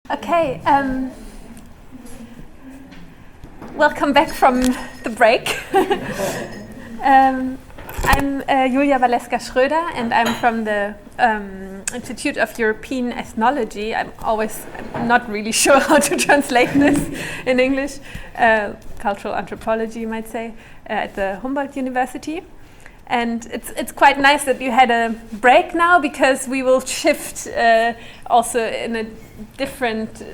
Okay, welcome back from the break. I'm Julia Valeska Schröder, and I'm from the Institute of European Ethnology. I'm not really sure how to translate this in English. Cultural anthropology, you might say, at the Humboldt University. And it's quite nice that you had a break now, because we will shift also in a different,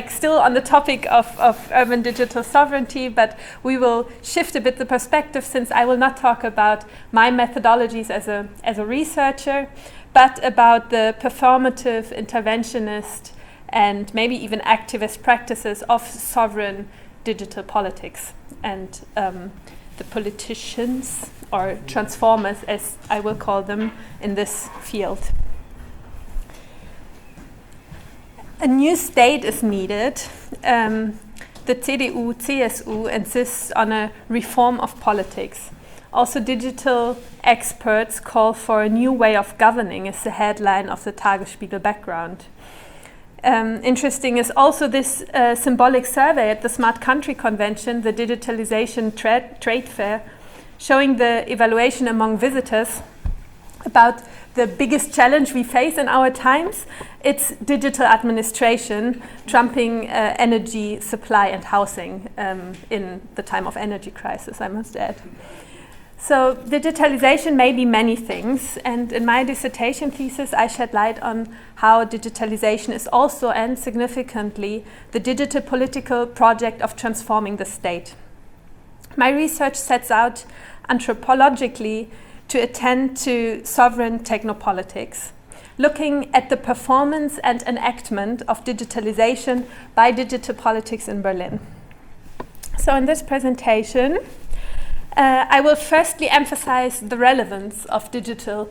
still on the topic of urban digital sovereignty, but we will shift a bit the perspective, since I will not talk about my methodologies as a researcher, but about the performative, interventionist, and maybe even activist practices of sovereign digital politics and the politicians, or transformers, as I will call them, in this field. A new state is needed. The CDU-CSU insists on a reform of politics. Also, digital experts call for a new way of governing, is the headline of the Tagesspiegel background. Interesting is also this symbolic survey at the Smart Country Convention, the digitalization trade fair, showing the evaluation among visitors about the biggest challenge we face in our times. It's digital administration, trumping energy supply and housing in the time of energy crisis, I must add. So digitalization may be many things, and in my dissertation thesis I shed light on how digitalization is also, and significantly, the digital political project of transforming the state. My research sets out anthropologically to attend to sovereign technopolitics, looking at the performance and enactment of digitalization by digital politics in Berlin. So in this presentation, I will firstly emphasize the relevance of digital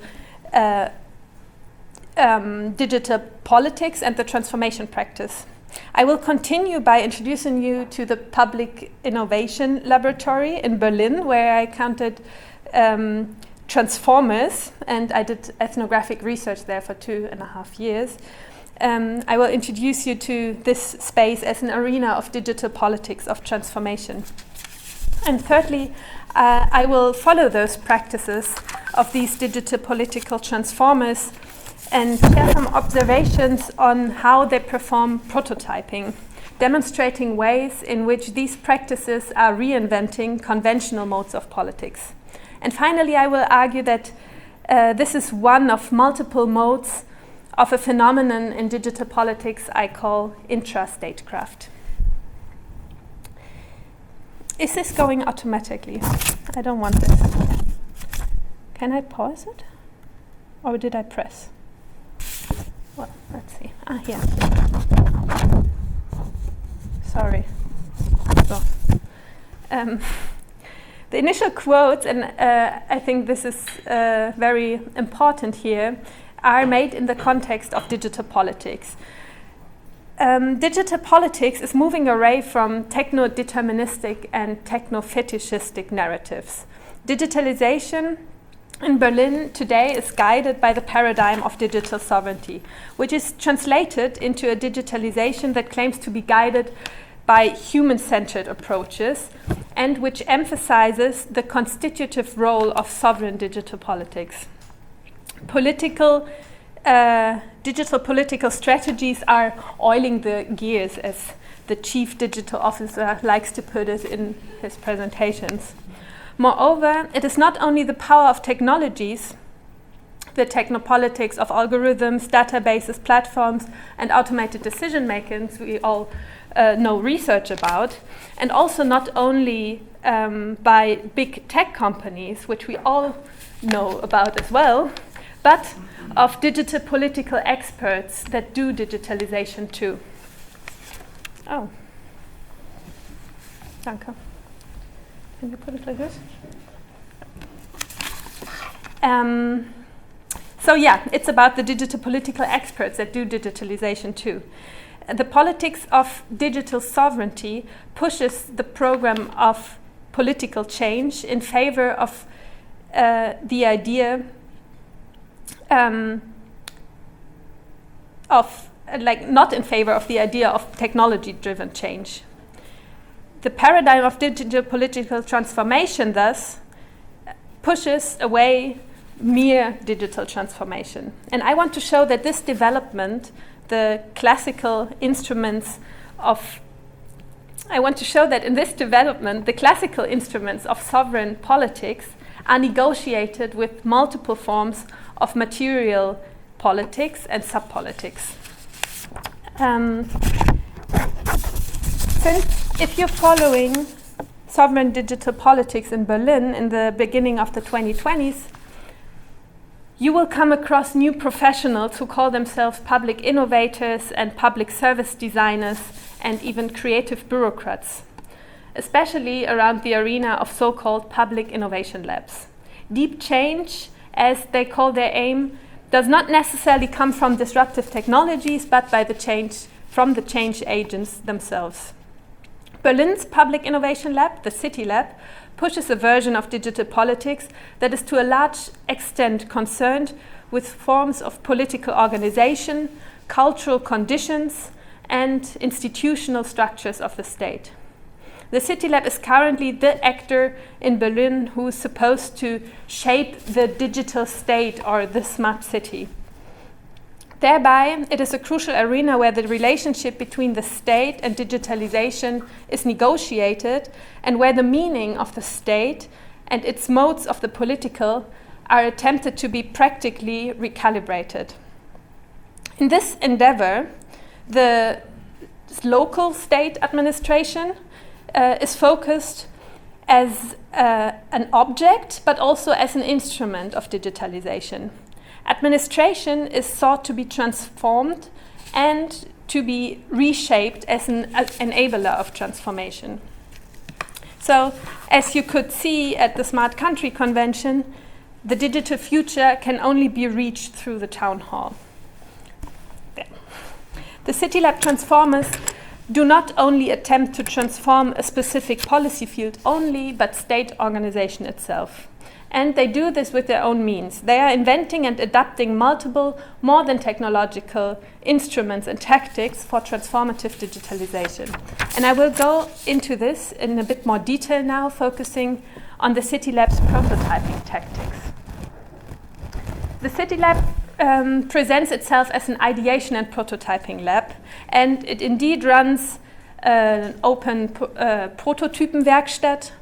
politics and the transformation practice. I will continue by introducing you to the Public Innovation Laboratory in Berlin, where I counted transformers, and I did ethnographic research there for 2.5 years. I will introduce you to this space as an arena of digital politics of transformation. And thirdly, I will follow those practices of these digital political transformers and share some observations on how they perform prototyping, demonstrating ways in which these practices are reinventing conventional modes of politics. And finally, I will argue that this is one of multiple modes of a phenomenon in digital politics I call intra-state craft. Is this going automatically? I don't want this. Can I pause it? Or did I press? Well, let's see. Here. Sorry. So, the initial quotes, and I think this is very important here, are made in the context of digital politics. Digital politics is moving away from techno-deterministic and techno-fetishistic narratives. Digitalization in Berlin today is guided by the paradigm of digital sovereignty, which is translated into a digitalization that claims to be guided by human-centered approaches, and which emphasizes the constitutive role of sovereign digital politics. Digital political strategies are oiling the gears, as the chief digital officer likes to put it in his presentations. Moreover, it is not only the power of technologies, the technopolitics of algorithms, databases, platforms, and automated decision makings we all know research about, and also not only by big tech companies, which we all know about as well, but of digital political experts that do digitalization too. Oh, danke. Can you put it like this? So yeah, it's about the digital political experts that do digitalization too. The politics of digital sovereignty pushes the program of political change in favor of the idea of not in favor of the idea of technology-driven change. The paradigm of digital political transformation, thus, pushes away mere digital transformation. And I want to show that this development, the classical instruments of sovereign politics are negotiated with multiple forms of material politics and sub-politics. Since if you're following sovereign digital politics in Berlin in the beginning of the 2020s, you will come across new professionals who call themselves public innovators and public service designers and even creative bureaucrats, especially around the arena of so-called public innovation labs. Deep change, as they call their aim, does not necessarily come from disruptive technologies, but from the change agents themselves. Berlin's Public Innovation Lab, the City Lab, pushes a version of digital politics that is to a large extent concerned with forms of political organization, cultural conditions, and institutional structures of the state. The City Lab is currently the actor in Berlin who is supposed to shape the digital state or the smart city. Thereby, it is a crucial arena where the relationship between the state and digitalization is negotiated, and where the meaning of the state and its modes of the political are attempted to be practically recalibrated. In this endeavor, the local state administration is focused as an object, but also as an instrument of digitalization. Administration is sought to be transformed and to be reshaped as an enabler of transformation. So, as you could see at the Smart Country Convention, the digital future can only be reached through the town hall. The City Lab transformers do not only attempt to transform a specific policy field only, but state organization itself. And they do this with their own means. They are inventing and adapting multiple, more than technological instruments and tactics for transformative digitalization. And I will go into this in a bit more detail now, focusing on the City Lab's prototyping tactics. The City Lab presents itself as an ideation and prototyping lab, and it indeed runs an open Prototypenwerkstatt.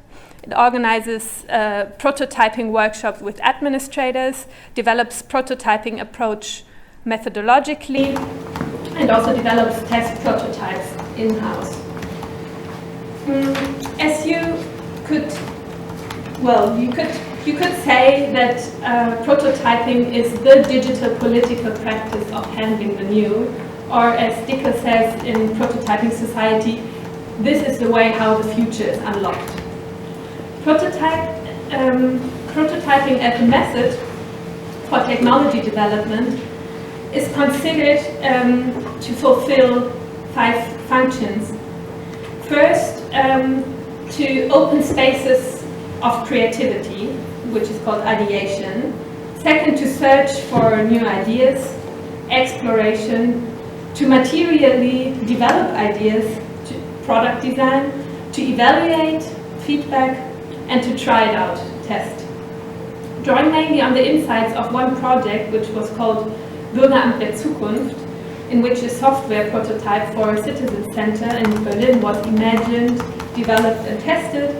It organizes prototyping workshops with administrators, develops prototyping approach methodologically, and also develops test prototypes in-house. As you could say that prototyping is the digital political practice of handling the new, or as Dicker says in Prototyping Society, this is the way how the future is unlocked. Prototyping as a method for technology development is considered to fulfill 5 functions. First, to open spaces of creativity, which is called ideation. Second, to search for new ideas, exploration, to materially develop ideas, to product design, to evaluate, feedback, and to try it out, test. Drawing mainly on the insights of one project, which was called Bürgeramt der Zukunft, in which a software prototype for a citizen center in Berlin was imagined, developed, and tested,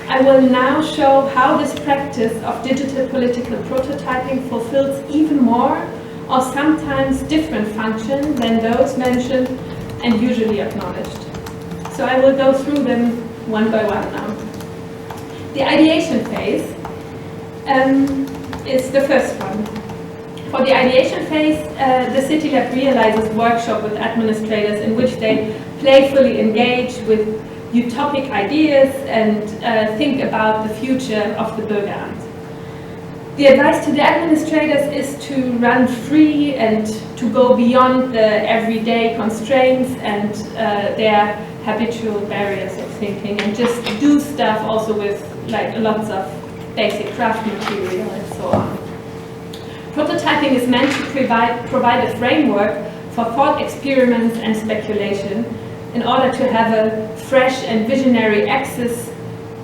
I will now show how this practice of digital political prototyping fulfills even more or sometimes different functions than those mentioned and usually acknowledged. So I will go through them one by one now. The ideation phase is the first one. For the ideation phase, the City Lab realizes workshop with administrators in which they playfully engage with utopic ideas and think about the future of the Bürgeramt. The advice to the administrators is to run free and to go beyond the everyday constraints and their habitual barriers of thinking, and just do stuff also with lots of basic craft material and so on. Prototyping is meant to provide a framework for thought experiments and speculation, in order to have a fresh and visionary access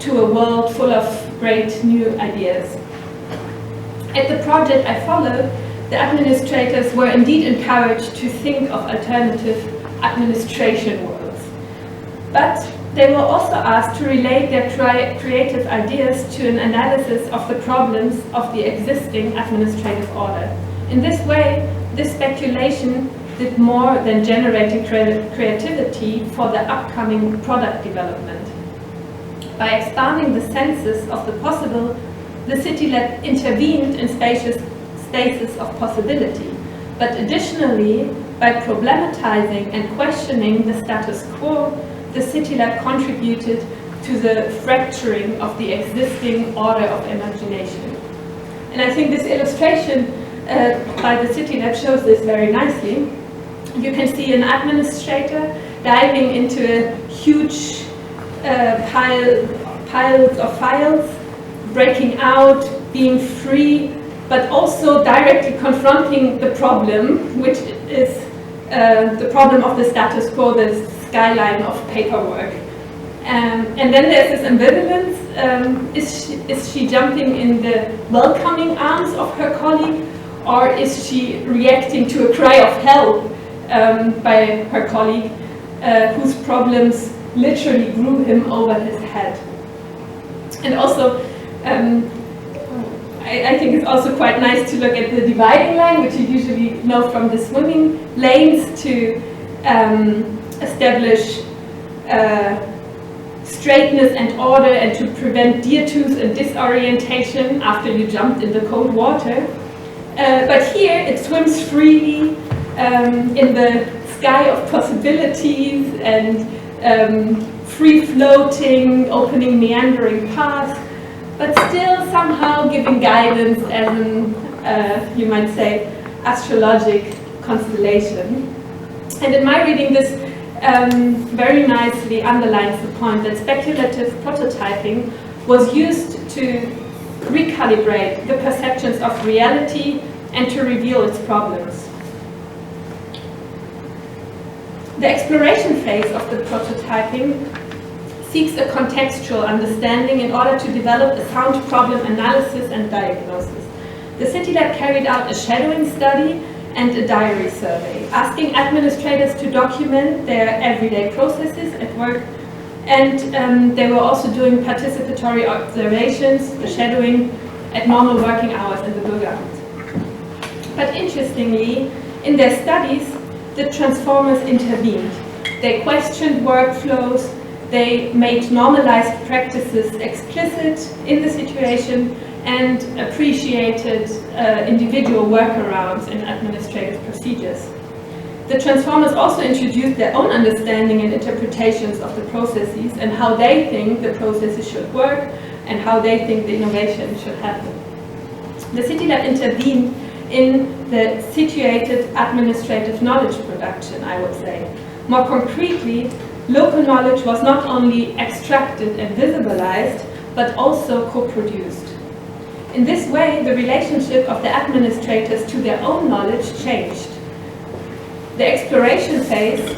to a world full of great new ideas. At the project I followed, the administrators were indeed encouraged to think of alternative administration worlds. But they were also asked to relate their creative ideas to an analysis of the problems of the existing administrative order. In this way, this speculation did more than generating creativity for the upcoming product development. By expanding the senses of the possible, the City Lab intervened in spaces of possibility, but additionally, by problematizing and questioning the status quo, the City Lab contributed to the fracturing of the existing order of imagination. And I think this illustration by the City Lab shows this very nicely. You can see an administrator diving into a huge piles of files, breaking out, being free, but also directly confronting the problem, which is the problem of the status quo, the skyline of paperwork. And then there's this ambivalence. Is she jumping in the welcoming arms of her colleague, or is she reacting to a cry of help by her colleague, whose problems literally grew him over his head? And also, I think it's also quite nice to look at the dividing line, which you usually know from the swimming lanes, to establish straightness and order, and to prevent deer-tooth and disorientation after you jumped in the cold water. But here it swims freely in the sky of possibilities and free-floating, opening meandering paths, but still somehow giving guidance as an, you might say, astrologic constellation. And in my reading, this very nicely underlines the point that speculative prototyping was used to recalibrate the perceptions of reality and to reveal its problems. The exploration phase of the prototyping seeks a contextual understanding in order to develop a sound problem analysis and diagnosis. The City Lab carried out a shadowing study and a diary survey, asking administrators to document their everyday processes at work, and they were also doing participatory observations, the shadowing, at normal working hours in the Bürgeramt. But interestingly, in their studies, the transformers intervened. They questioned workflows, they made normalized practices explicit in the situation, and appreciated individual workarounds in administrative procedures. The transformers also introduced their own understanding and interpretations of the processes and how they think the processes should work and how they think the innovation should happen. The City Lab intervened in the situated administrative knowledge production, I would say. More concretely, local knowledge was not only extracted and visibilized, but also co-produced. In this way, the relationship of the administrators to their own knowledge changed. The exploration phase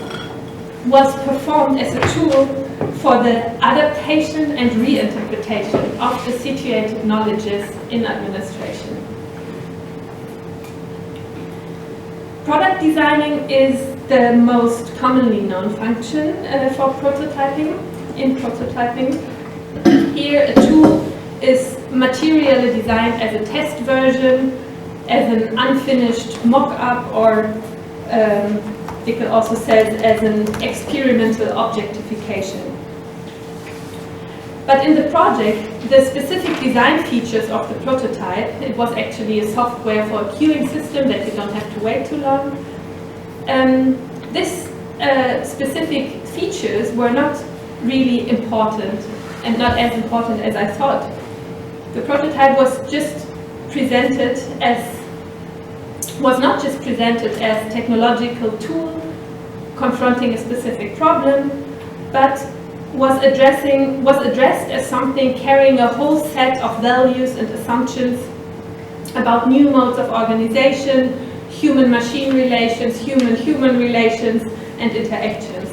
was performed as a tool for the adaptation and reinterpretation of the situated knowledges in administration. Product designing is the most commonly known function for prototyping. In prototyping, here a tool is materially designed as a test version, as an unfinished mock-up, or you can also say as an experimental objectification. But in the project, the specific design features of the prototype, it was actually a software for a queuing system that you don't have to wait too long. This specific features were not really important, and not as important as I thought. The prototype was not just presented as technological tool confronting a specific problem, but was addressed as something carrying a whole set of values and assumptions about new modes of organization, human-machine relations, human-human relations, and interactions.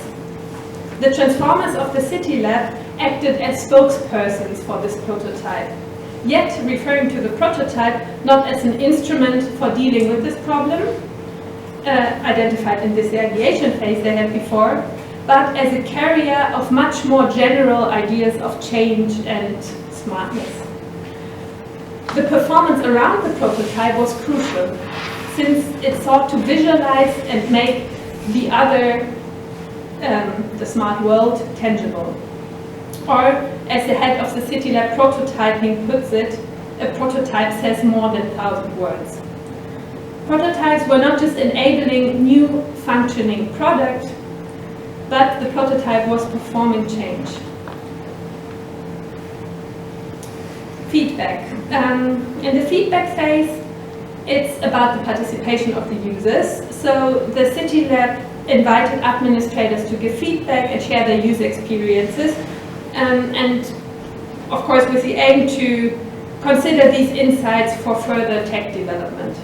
The transformers of the City Lab acted as spokespersons for this prototype, yet referring to the prototype not as an instrument for dealing with this problem, identified in this ideation phase they had before, but as a carrier of much more general ideas of change and smartness. The performance around the prototype was crucial, since it sought to visualize and make the other, the smart world, tangible. Or, as the head of the City Lab prototyping puts it, a prototype says more than 1,000 words. Prototypes were not just enabling new functioning product, but the prototype was performing change. Feedback. In the feedback phase, it's about the participation of the users. So the City Lab invited administrators to give feedback and share their user experiences, and of course with the aim to consider these insights for further tech development.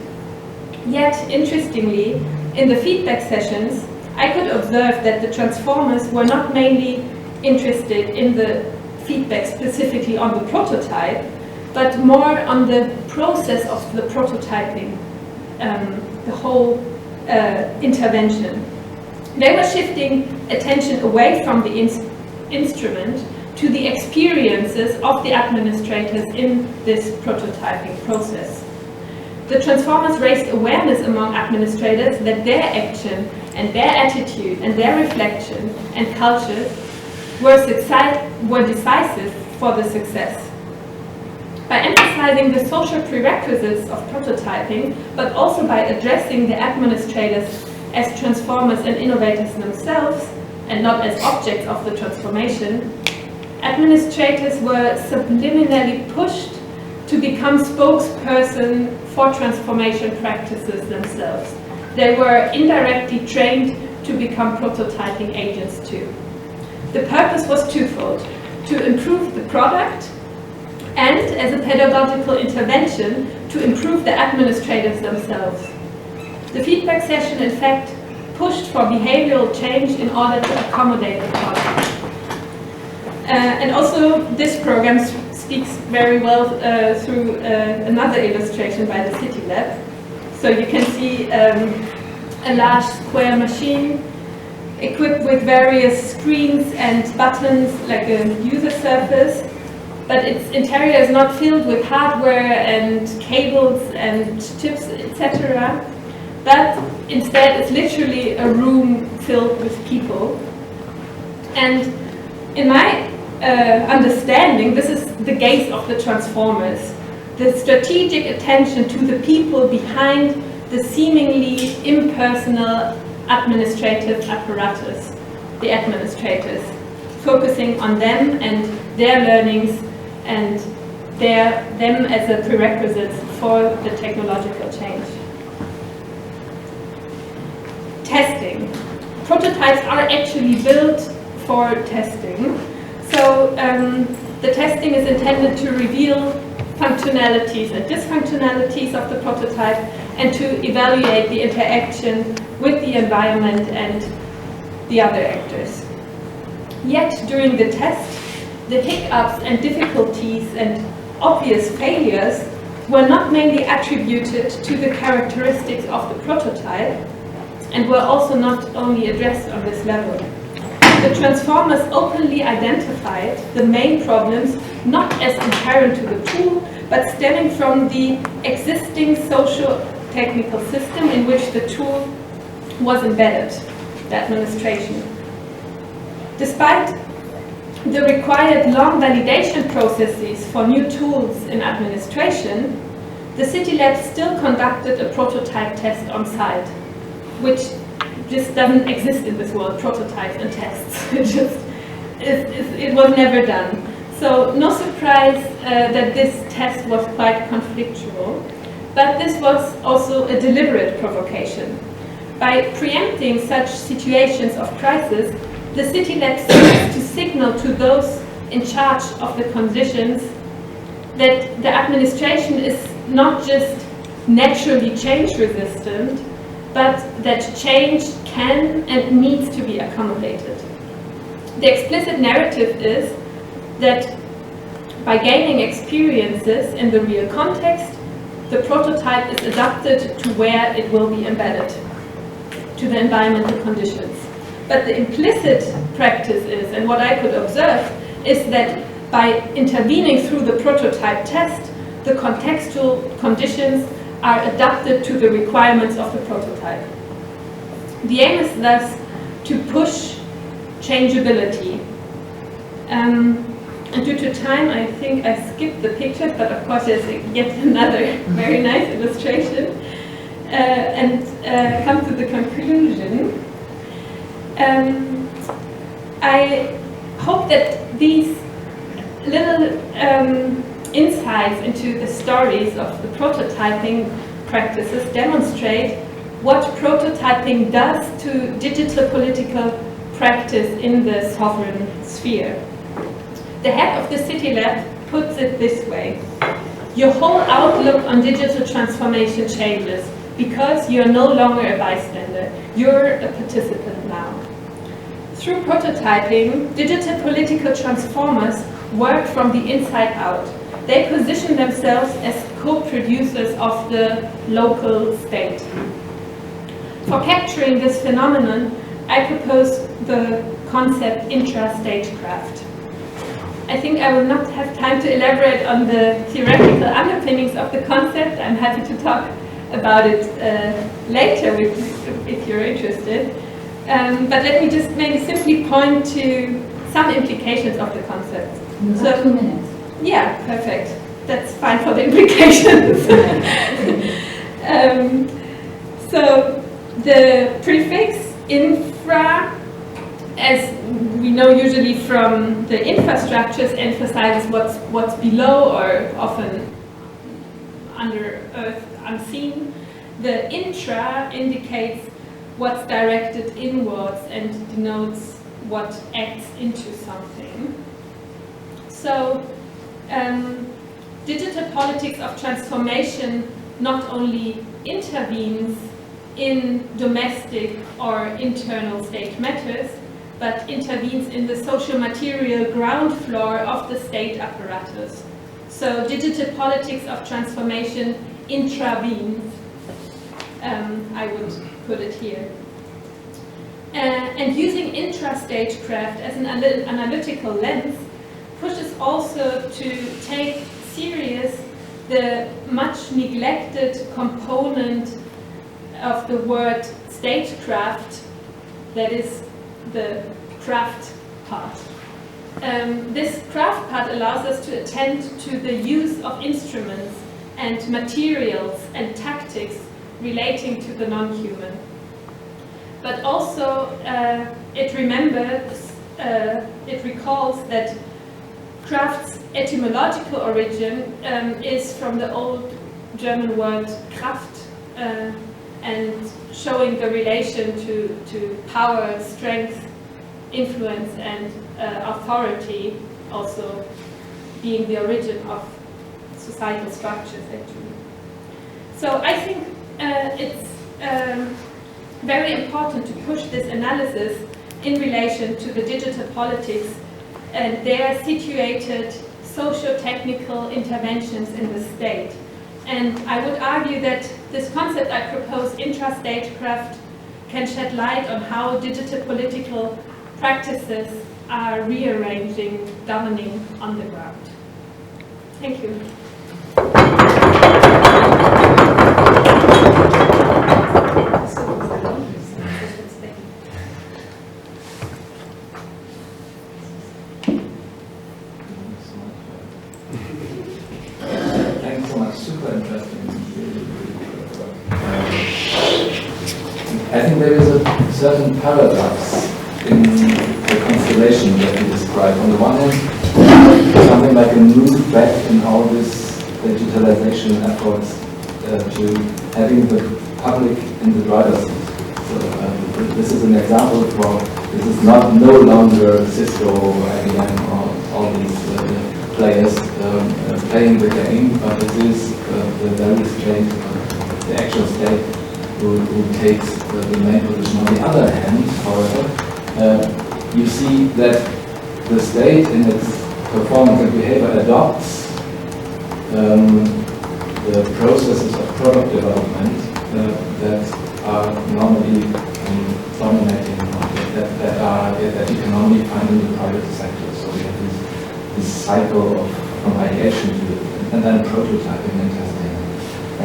Yet, interestingly, in the feedback sessions, I could observe that the transformers were not mainly interested in the feedback specifically on the prototype, but more on the process of the prototyping, the whole intervention. They were shifting attention away from the instrument to the experiences of the administrators in this prototyping process. The transformers raised awareness among administrators that their action and their attitude and their reflection and culture were decisive for the success. By emphasizing the social prerequisites of prototyping, but also by addressing the administrators as transformers and innovators themselves, and not as objects of the transformation, administrators were subliminally pushed to become spokesperson for transformation practices themselves. They were indirectly trained to become prototyping agents too. The purpose was twofold: to improve the product and, as a pedagogical intervention, to improve the administrators themselves. The feedback session, in fact, pushed for behavioral change in order to accommodate the product. And also, this program speaks very well through another illustration by the City Lab. So you can see a large square machine equipped with various screens and buttons, like a user surface, but its interior is not filled with hardware and cables and chips, etc. But instead it's literally a room filled with people. And in my understanding, this is the gaze of the transformers, the strategic attention to the people behind the seemingly impersonal administrative apparatus, the administrators, focusing on them and their learnings and them as a prerequisite for the technological change. Testing. Prototypes are actually built for testing. So the testing is intended to reveal functionalities and dysfunctionalities of the prototype and to evaluate the interaction with the environment and the other actors. Yet during the test, the hiccups and difficulties and obvious failures were not mainly attributed to the characteristics of the prototype and were also not only addressed on this level. The transformers openly identified the main problems not as inherent to the tool, but stemming from the existing socio-technical system in which the tool was embedded, the administration. Despite the required long validation processes for new tools in administration, the City Lab still conducted a prototype test on site, which just doesn't exist in this world, prototypes and tests. It was never done. So no surprise that this test was quite conflictual, but this was also a deliberate provocation. By preempting such situations of crisis, the City Lab seeks to signal to those in charge of the conditions that the administration is not just naturally change resistant, but that change can and needs to be accommodated. The explicit narrative is that by gaining experiences in the real context, the prototype is adapted to where it will be embedded, to the environmental conditions. But the implicit practice is, and what I could observe, is that by intervening through the prototype test, the contextual conditions are adapted to the requirements of the prototype. The aim is thus to push changeability. And due to time, I think I skipped the pictures, but of course there's yet another very nice illustration. And come to the conclusion. I hope that these little insights into the stories of the prototyping practices demonstrate what prototyping does to digital political practice in the sovereign sphere. The head of the City Lab puts it this way: your whole outlook on digital transformation changes because you're no longer a bystander, you're a participant now. Through prototyping, digital political transformers work from the inside out. They position themselves as co-producers of the local state. For capturing this phenomenon, I propose the concept intra-state craft. I think I will not have time to elaborate on the theoretical underpinnings of the concept. I'm happy to talk about it later if you're interested. But let me just maybe simply point to some implications of the concept. So, 2 minutes. Yeah, perfect. That's fine for the implications. So the prefix infra, as we know usually from the infrastructures, emphasizes what's below or often under earth, unseen. The intra indicates what's directed inwards and denotes what acts into something. So digital politics of transformation not only intervenes in domestic or internal state matters, but intervenes in the social material ground floor of the state apparatus. So digital politics of transformation intravenes, I would put it here. And using intra-stagecraft as an analytical lens pushes also to take serious the much neglected component of the word stagecraft, that is the craft part. This craft part allows us to attend to the use of instruments and materials and tactics relating to the non-human. But also it recalls that craft's etymological origin is from the old German word Kraft, and showing the relation to power, strength, influence, and authority, also being the origin of societal structures, actually. So I think it's very important to push this analysis in relation to the digital politics and their situated socio-technical interventions in the state. And I would argue that this concept I propose, intra-statecraft, can shed light on how digital political practices are rearranging governing on the ground. Thank you. Thanks so much. Super interesting. I think there is a certain paradox in the constellation that you described. On the one hand, something like a move back in all this digitalization efforts to having the public in the driver's seat. So this is an example for, this is no longer Cisco, IBM, or all these players playing the game, but it is the very strange the actual state who takes the main position. On the other hand, however, you see that the state in its performance and behavior adopts the processes of product development that are normally dominating the market, that you can only find in the private sector. So we have this cycle from ideation to and then prototyping and testing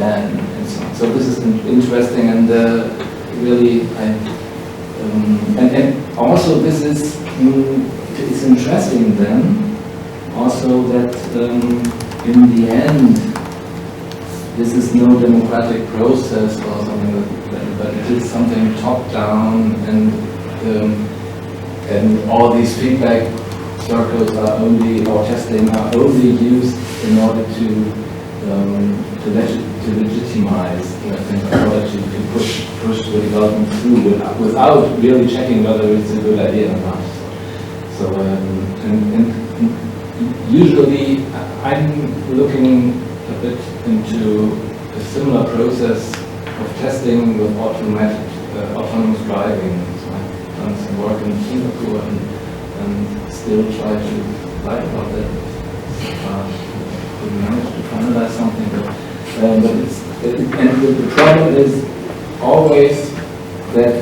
and so on. So this is interesting and really, and also this is it's interesting then also that in the end this is no democratic process or something, but it is something top down, and all these feedback circles are only, or testing are only used in order to legitimize things, in order to push the development through without really checking whether it's a good idea or not. So and usually I'm looking a bit into a similar process of testing with autonomous driving. So I've done some work in Singapore and still try to write about that. Couldn't manage to finalize something, but the problem is always that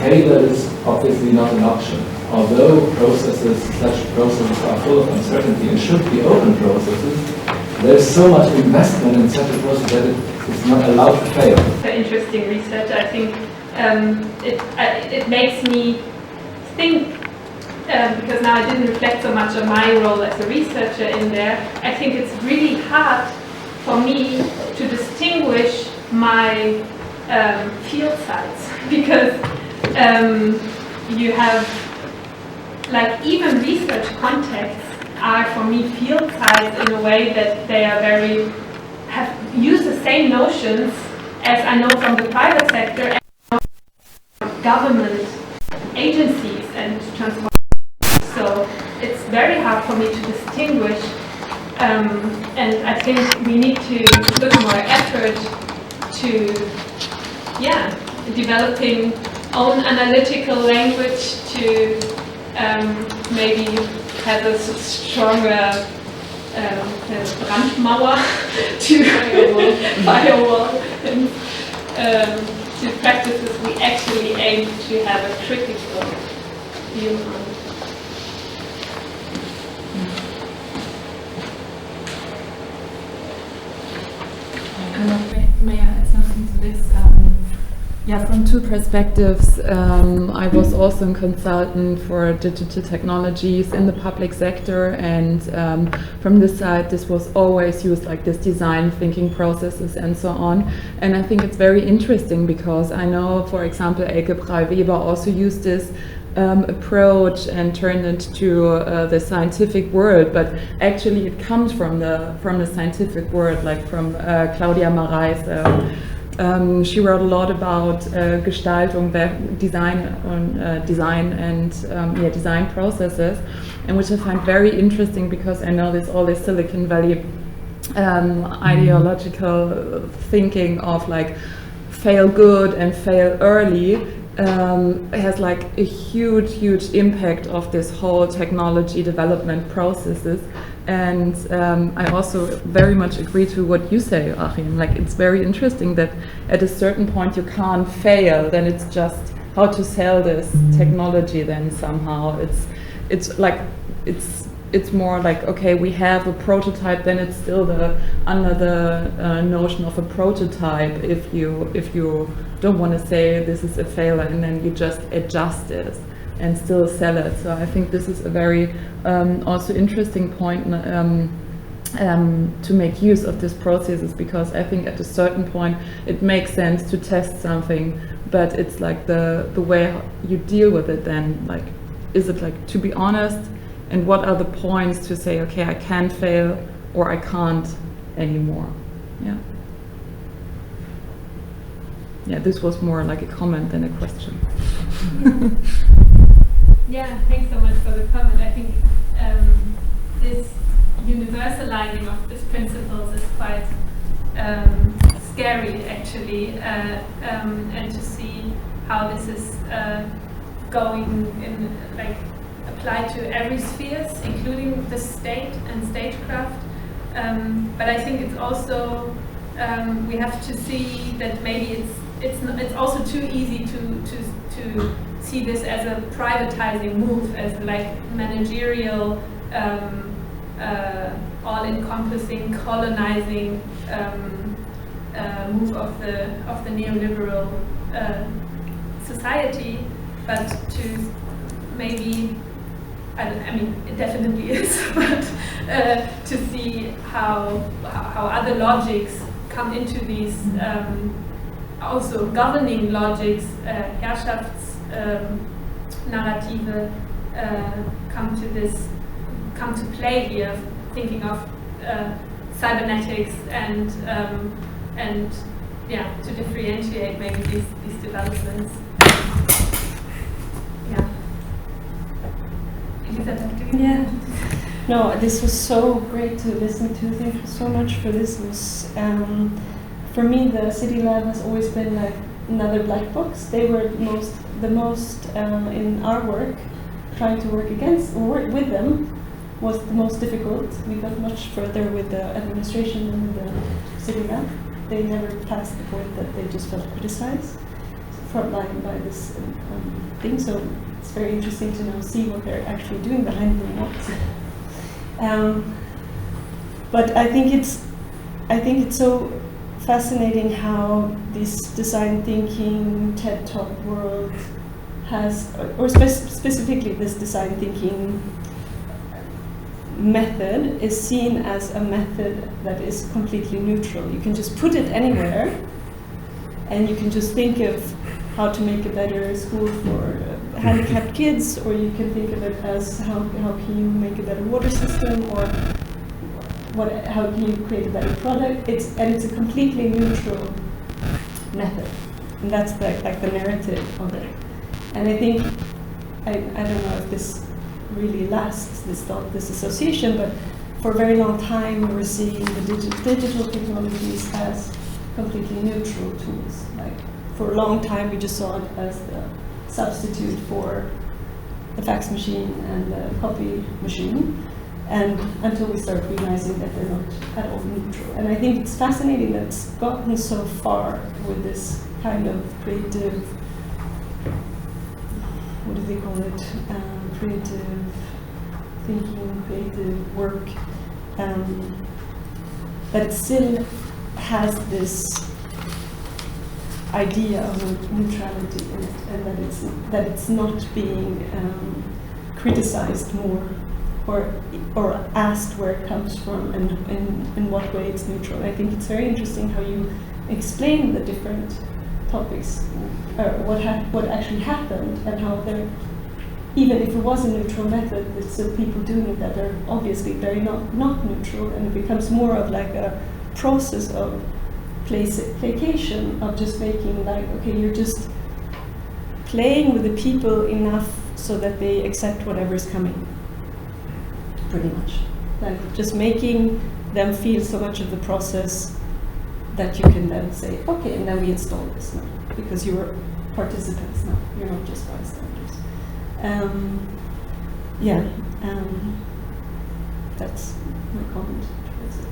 failure is obviously not an option. Although such processes are full of uncertainty and should be open processes, there's so much investment in such a process that it's not allowed to fail. Interesting research. I think it makes me think, because now I didn't reflect so much on my role as a researcher in there, I think it's really hard for me to distinguish my field sites, because you have, like, even research contexts are for me field sites in a way that they are use the same notions as I know from the private sector and from government agencies and transformation. So it's very hard for me to distinguish, and I think we need to put more effort to, developing own analytical language to maybe have a stronger Brandmauer to firewall and to practices we actually aim to have a critical view on. May I add something to this? From two perspectives. I was also a consultant for digital technologies in the public sector, and from this side this was always used, like this design thinking processes and so on. And I think it's very interesting because I know, for example, Elke Weber also used this approach and turned it to the scientific world, but actually it comes from the scientific world, like from Claudia Marais. She wrote a lot about Gestaltung, design and design processes, and which I find very interesting because I know there's all this Silicon Valley ideological thinking of like fail good and fail early. Has like a huge impact of this whole technology development processes, and I also very much agree to what you say, Joachim. Like, it's very interesting that at a certain point you can't fail, then it's just how to sell this technology. Then somehow it's more like, okay, we have a prototype, then it's still under the notion of a prototype if you don't want to say this is a failure, and then you just adjust it and still sell it. So I think this is a very also interesting point to make use of these processes, because I think at a certain point it makes sense to test something, but it's like the way you deal with it then, like, is it like to be honest, and what are the points to say, okay, I can fail or I can't anymore. Yeah, this was more like a comment than a question. Yeah, thanks so much for the comment. I think this universalizing of these principles is quite scary actually, and to see how this is going in, like, applied to every spheres, including the state and statecraft. But I think it's also we have to see that maybe it's also too easy to see this as a privatizing move, as like managerial, all-encompassing, colonizing move of the neoliberal society, but to maybe, I mean, it definitely is, but to see how other logics come into these also governing logics, Herrschaftsnarrative, come to play here. Thinking of cybernetics and yeah, to differentiate maybe these developments. Yeah. Yeah. No, this was so great to listen to. Thank you so much for this. It was, for me, the City Lab has always been like another black box. They were the most in our work, trying to work against or work with them was the most difficult. We got much further with the administration than with the City Lab. They never passed the point that they just felt criticized frontline by this thing. So it's very interesting to now see what they're actually doing behind the walls. But I think it's so fascinating how this design thinking TED Talk world has, or specifically this design thinking method is seen as a method that is completely neutral. You can just put it anywhere, and you can just think of how to make a better school for handicapped kids, or you can think of it as how can you make a better water system, or how can you create a better product. It's a completely neutral method, and that's like the narrative of it. And I think I don't know if this really lasts, this thought, this association, but for a very long time we were seeing the digital technologies as completely neutral tools. Like for a long time we just saw it as the substitute for the fax machine and the copy machine, and until we start realizing that they're not at all neutral. And I think it's fascinating that it's gotten so far with this kind of creative, what do they call it? Creative thinking, creative work, that it still has this idea of neutrality in it, and that it's not being criticized more, or asked where it comes from and in what way it's neutral. I think it's very interesting how you explain the different topics, what actually happened, and how they're, even if it was a neutral method, there's still people doing it that are obviously very not neutral, and it becomes more of like a process of placation, of just making like, okay, you're just playing with the people enough so that they accept whatever is coming, pretty much. Like just making them feel so much of the process that you can then say, okay, and then we install this now, because you're participants now, you're not just bystanders. That's my comment towards it.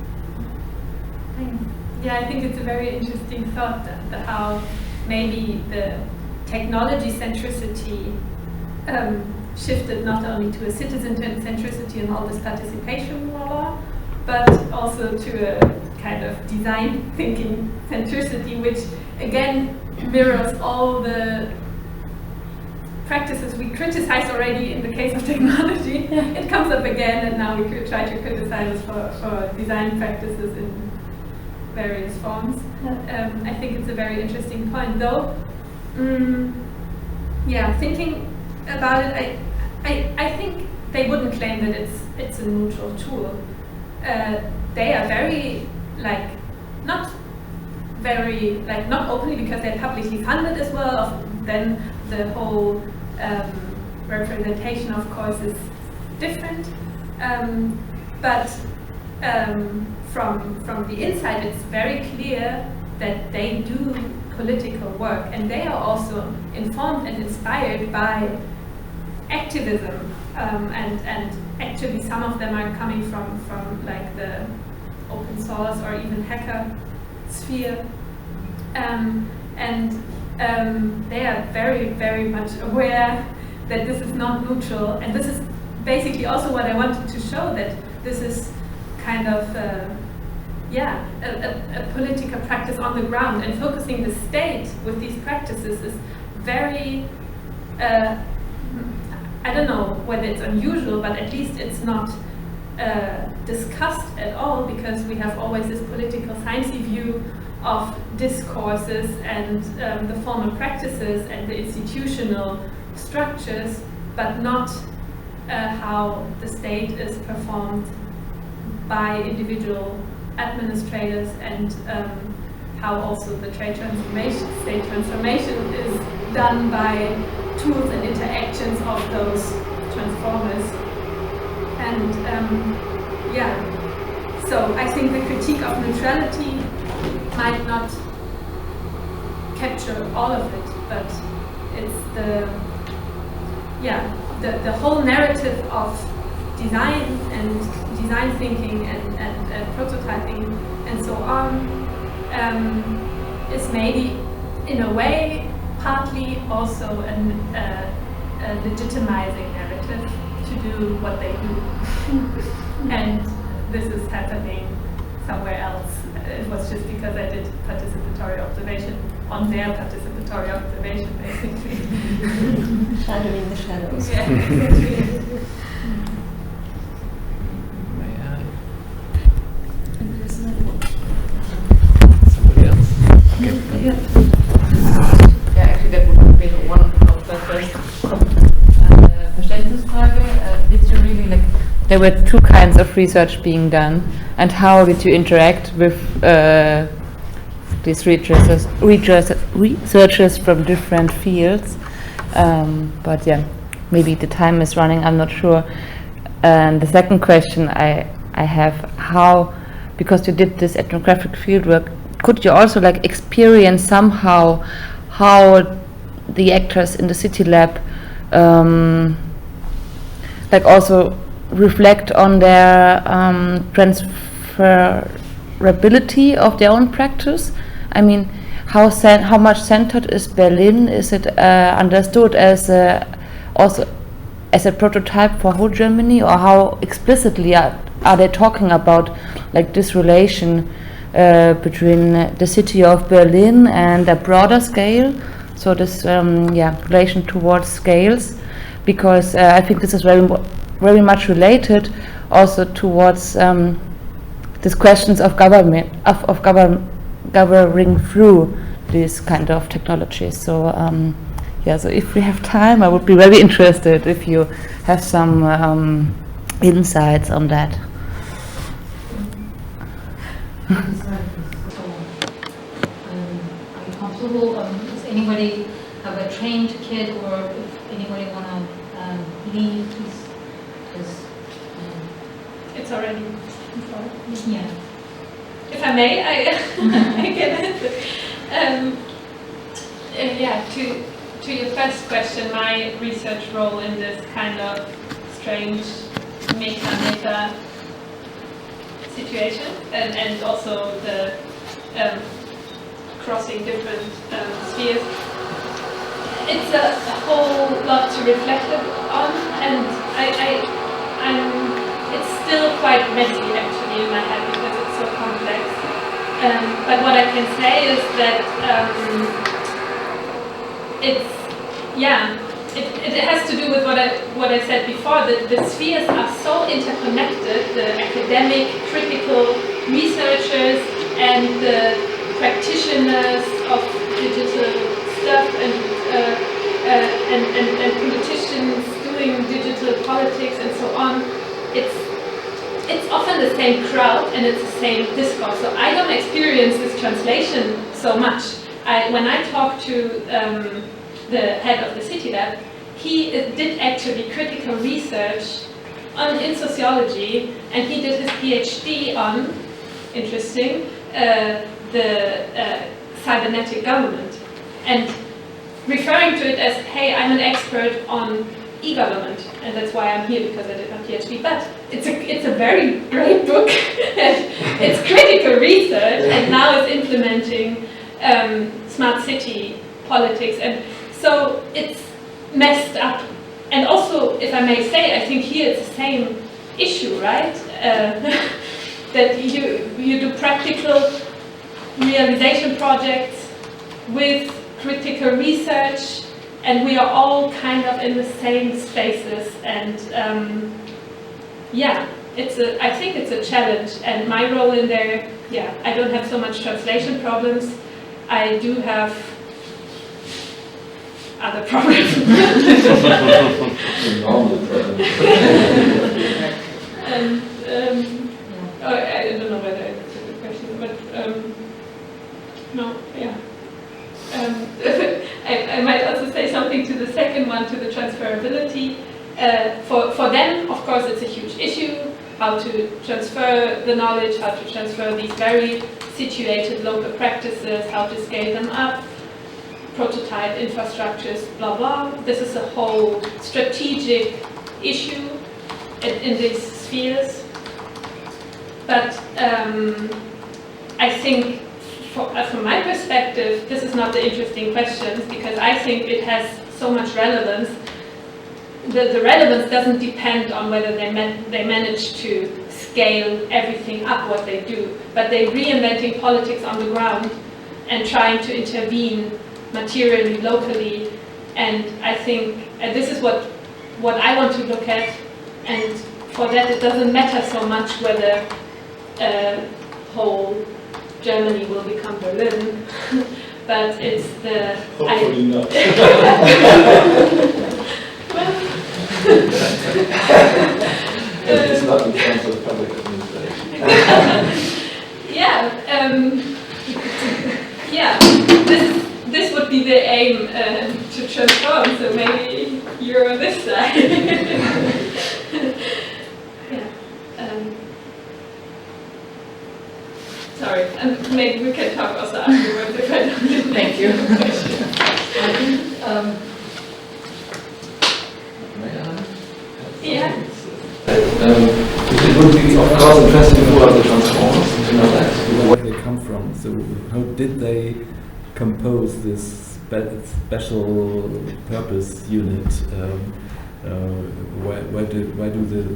Yeah, I think it's a very interesting thought that how maybe the technology centricity shifted not only to a citizen centricity and all this participation law, but also to a kind of design thinking centricity, which again mirrors all the practices we criticized already in the case of technology. It comes up again, and now we could try to criticize for design practices in various forms. I think it's a very interesting point, though. Yeah, thinking about it, I think they wouldn't claim that it's a neutral tool. They are very not openly, because they're publicly funded as well. Then the whole representation, of course, is different. But from the inside, it's very clear that they do political work, and they are also informed and inspired by activism, and actually some of them are coming from like the open source or even hacker sphere, and they are very, very much aware that this is not neutral, and this is basically also what I wanted to show, that this is kind of a political practice on the ground, and focusing the state with these practices is very, I don't know whether it's unusual, but at least it's not discussed at all, because we have always this political sciencey view of discourses and the formal practices and the institutional structures, but not how the state is performed by individual administrators, and how also the state transformation is done by tools and interactions of those transformers. And so I think the critique of neutrality might not capture all of it, but it's the whole narrative of design and design thinking and prototyping and so on is maybe in a way partly also a legitimizing narrative to do what they do. And this is happening somewhere else. It was just because I did participatory observation on their participatory observation, basically. Shadowing the shadows. Yeah, exactly. And there's another one. Somebody else? Okay. Yeah, actually that would have been one of the first Verständnisfrage. Did you really like? There were two kinds of research being done, and how did you interact with these researchers from different fields? But yeah, maybe the time is running. I'm not sure. And the second question I have, how, because you did this ethnographic fieldwork, could you also like experience somehow how the actors in the City Lab like also reflect on their transferability of their own practice? I mean, how much centered is Berlin? Is it understood as also as a prototype for whole Germany, or how explicitly are they talking about like this relation between the city of Berlin and a broader scale? So this relation towards scales, because I think this is very much related also towards these questions of government, of governing through these kind of technologies. So so if we have time, I would be very interested if you have some insights on that. Are you comfortable? Does anybody have a trained kid, or if anybody want to lead? It's already Yeah. If I may, I can answer. To your first question, my research role in this kind of strange meta situation, and also the crossing different spheres, it's a whole lot to reflect on, and it's still quite messy actually in my head because it's so complex. But what I can say is that it has to do with what I said before, that the spheres are so interconnected, the academic, critical researchers and the practitioners of digital stuff and politicians doing digital politics and so on. It's often the same crowd and it's the same discourse. So I don't experience this translation so much. When I talk to the head of the City Lab, he did actually critical research in sociology, and he did his PhD on, interesting, the cybernetic government, and referring to it as, hey, I'm an expert on e-government, and that's why I'm here, because I did my PhD. But it's a very great book, and it's critical research, and now it's implementing smart city politics, and so it's messed up. And also, if I may say, I think here it's the same issue, right? That you do practical realization projects with critical research, and we are all kind of in the same spaces, and yeah, I think it's a challenge, and my role in there, yeah, I don't have so much translation problems. I do have other problems. Normal problems. And I don't know whether it's a good question, but no, yeah. I might also say something to the second one, to the transferability. For them, of course, it's a huge issue, how to transfer the knowledge, how to transfer these very situated local practices, how to scale them up, prototype infrastructures, blah, blah. This is a whole strategic issue in these spheres. But I think from my perspective, this is not the interesting questions, because I think it has so much relevance. The relevance doesn't depend on whether they manage to scale everything up what they do, but they're reinventing politics on the ground and trying to intervene materially, locally, and I think this is what I want to look at, and for that it doesn't matter so much whether whole Germany will become Berlin, but it's the... Hopefully not. It's not in terms of public administration. Yeah, yeah. This would be the aim to transform. So maybe you're on this side. Yeah. Sorry, and maybe we can talk also afterwards if I don't get Thank you. I think, yeah. It would be, of course, interesting who are the transformers, to know that. Where they come from. So how did they compose this special purpose unit?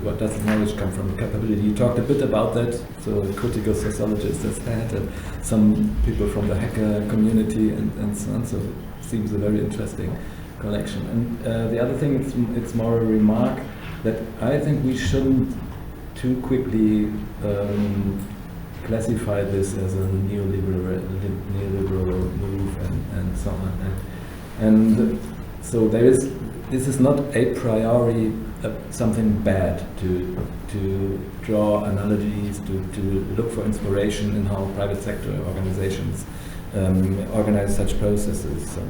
What does the knowledge come from? Capability. You talked a bit about that. So critical sociologists as that, and some people from the hacker community, and so on. So it seems a very interesting connection. And the other thing, it's more a remark that I think we shouldn't too quickly classify this as a neoliberal move and so on. And so this is not a priori something bad to draw analogies, to look for inspiration in how private sector organizations organize such processes. So,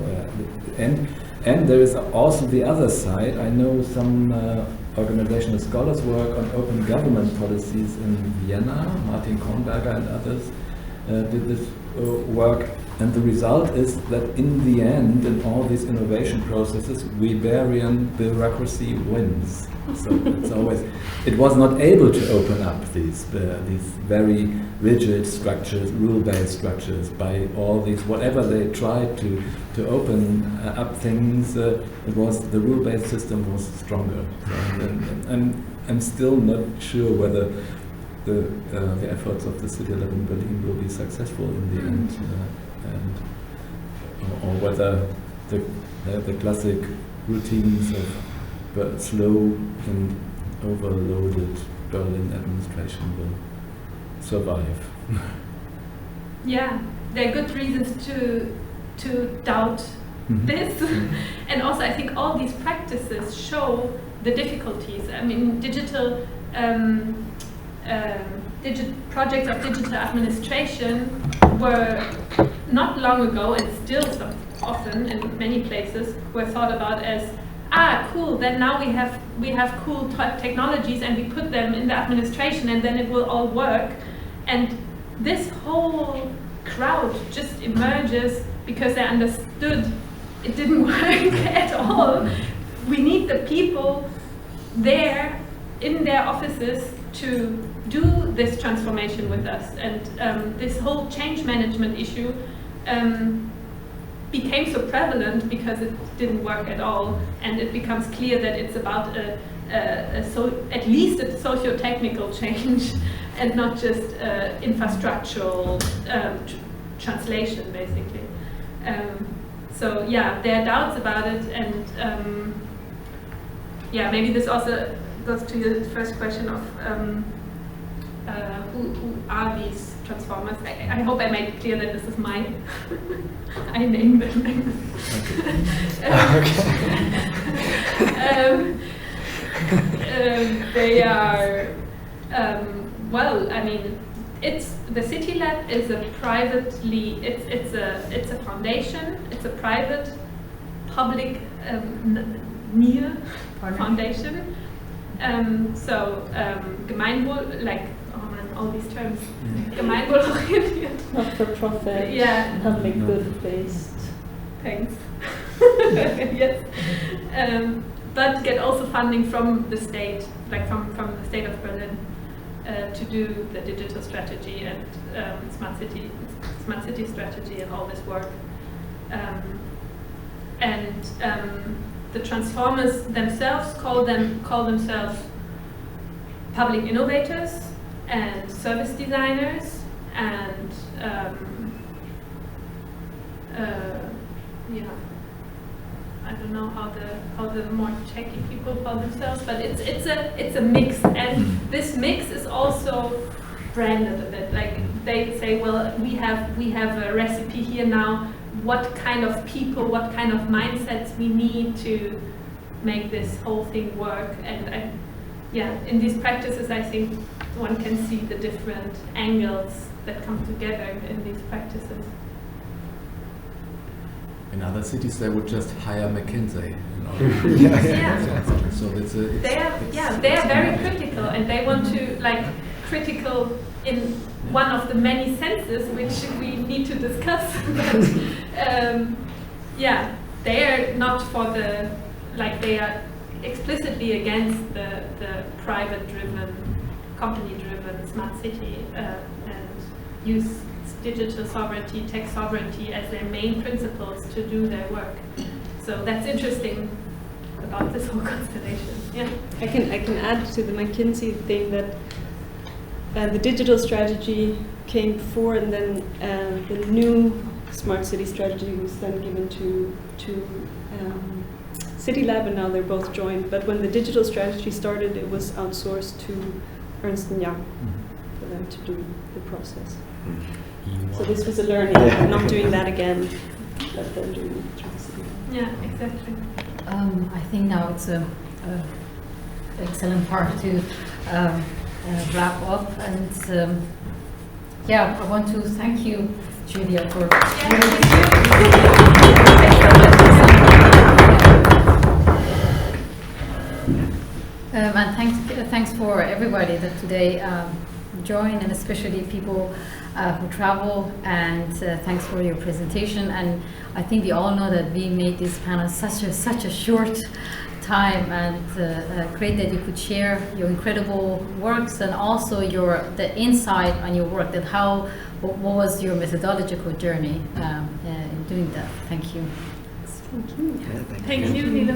and there is also the other side. I know some organizational scholars work on open government policies in Vienna. Martin Kornberger and others did this work, and the result is that in the end, in all these innovation processes, Weberian bureaucracy wins. So it's always, it was not able to open up these very rigid structures, rule-based structures, by all these, whatever they tried to open up things, it was, the rule-based system was stronger. And I'm still not sure whether the efforts of the City Lab in Berlin will be successful in the end, or whether the classic routines of slow and overloaded Berlin administration will survive. Yeah, there are good reasons to doubt this. And also I think all these practices show the difficulties. I mean, digital projects of digital administration were not long ago, and still often in many places, were thought about as, cool, then now we have cool technologies and we put them in the administration and then it will all work. And this whole crowd just emerges because they understood it didn't work at all. We need the people there in their offices to do this transformation with us. And this whole change management issue became so prevalent because it didn't work at all, and it becomes clear that it's about at least a socio-technical change and not just infrastructural translation, basically. So yeah, there are doubts about it, and yeah, maybe this also goes to your first question of who are these transformers. I hope I made it clear that this is my I named them. They are well, I mean, the City Lab is a privately, it's a foundation, it's a private public near foundation. Gemeinwohl, like, oh man, all these terms, Gemeinwohlorientiert. Not for profit, yeah. public good based. Thanks. Yes. But get also funding from the state, like from the state of Berlin, to do the digital strategy and smart city strategy and all this work. The transformers themselves call themselves public innovators and service designers and yeah, I don't know how the more techy people call themselves, but it's a mix, and this mix is also branded a bit. Like they say, well, we have a recipe here now. What kind of people, what kind of mindsets we need to make this whole thing work. And yeah, in these practices, I think one can see the different angles that come together in these practices. In other cities, they would just hire McKinsey. Yeah. So they are very critical, and they want to critical in one of the many senses which we need to discuss. But yeah, they are not for the they are explicitly against the private-driven, company-driven smart city and use digital sovereignty, tech sovereignty as their main principles to do their work. So that's interesting about this whole constellation. Yeah, I can add to the McKinsey thing that the digital strategy came before, and then the new smart city strategy was then given to City Lab, and now they're both joined. But when the digital strategy started, it was outsourced to Ernst & Young for them to do the process. So this was a learning, not doing that again, but then doing it through the City Lab. Yeah, exactly. I think now it's an excellent part to wrap up, and yeah, I want to thank you, Julia, for and thanks for everybody that today joined, and especially people who travel, and thanks for your presentation. And I think we all know that we made this panel such a short time, and great that you could share your incredible works and also the insight on your work, that what was your methodological journey in doing that. Thank you. Thank you. Thank you, Nina.